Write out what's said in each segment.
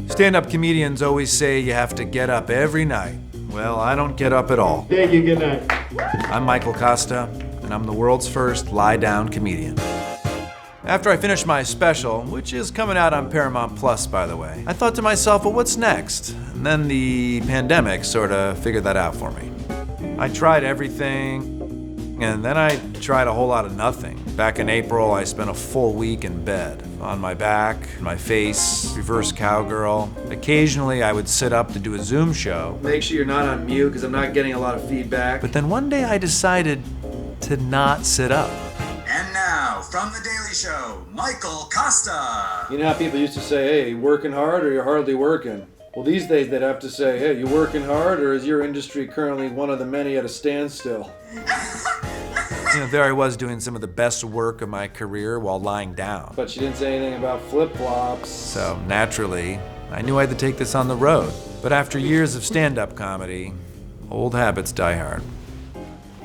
Stand-up comedians always say you have to get up every night. Well, I don't get up at all. Thank you, good night. I'm Michael Kosta, and I'm the world's first lie-down comedian. After I finished my special, which is coming out on Paramount Plus, by the way, I thought to myself, well, what's next? And then the pandemic sort of figured that out for me. I tried everything, and then I tried a whole lot of nothing. Back in April, I spent a full week in bed, on my back, my face, reverse cowgirl. Occasionally, I would sit up to do a Zoom show. Make sure you're not on mute, because I'm not getting a lot of feedback. But then one day I decided to not sit up. And now, from The Daily Show, Michael Kosta. You know how people used to say, hey, you working hard or you're hardly working? Well, these days they'd have to say, hey, you working hard or is your industry currently one of the many at a standstill? You know, there I was doing some of the best work of my career while lying down. But she didn't say anything about flip-flops. So naturally, I knew I had to take this on the road. But after years of stand-up comedy, old habits die hard.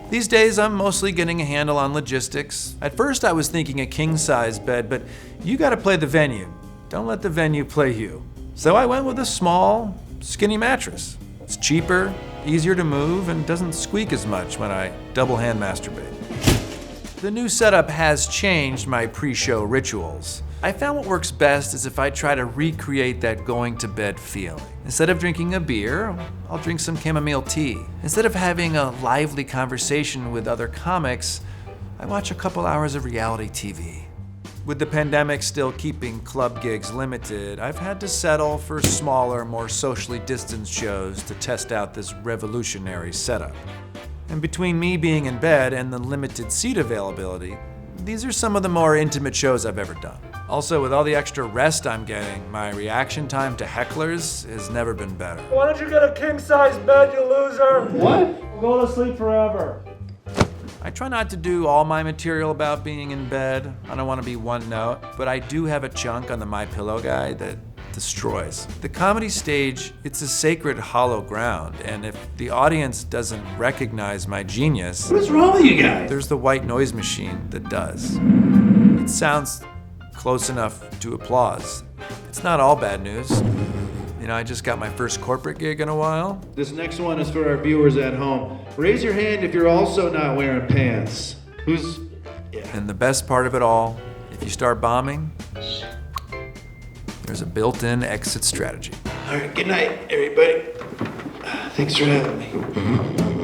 These days, I'm mostly getting a handle on logistics. At first, I was thinking a king-size bed, but you gotta play the venue. Don't let the venue play you. So I went with a small, skinny mattress. It's cheaper, easier to move, and doesn't squeak as much when I double hand masturbate. The new setup has changed my pre-show rituals. I found what works best is if I try to recreate that going to bed feeling. Instead of drinking a beer, I'll drink some chamomile tea. Instead of having a lively conversation with other comics, I watch a couple hours of reality TV. With the pandemic still keeping club gigs limited, I've had to settle for smaller, more socially distanced shows to test out this revolutionary setup. And between me being in bed and the limited seat availability, these are some of the more intimate shows I've ever done. Also, with all the extra rest I'm getting, my reaction time to hecklers has never been better. Why don't you get a king-size bed, you loser? What? Go to sleep forever. I try not to do all my material about being in bed. I don't want to be one note, but I do have a chunk on the MyPillow guy that destroys. The comedy stage, it's a sacred hollow ground, and if the audience doesn't recognize my genius, What's wrong with you guys? there's the white noise machine that does. It sounds close enough to applause. It's not all bad news. You know, I just got my first corporate gig in a while. This next one is for our viewers at home. Raise your hand if you're also not wearing pants. And the best part of it all, if you start bombing, there's a built-in exit strategy. All right, good night, everybody. Thanks for having me.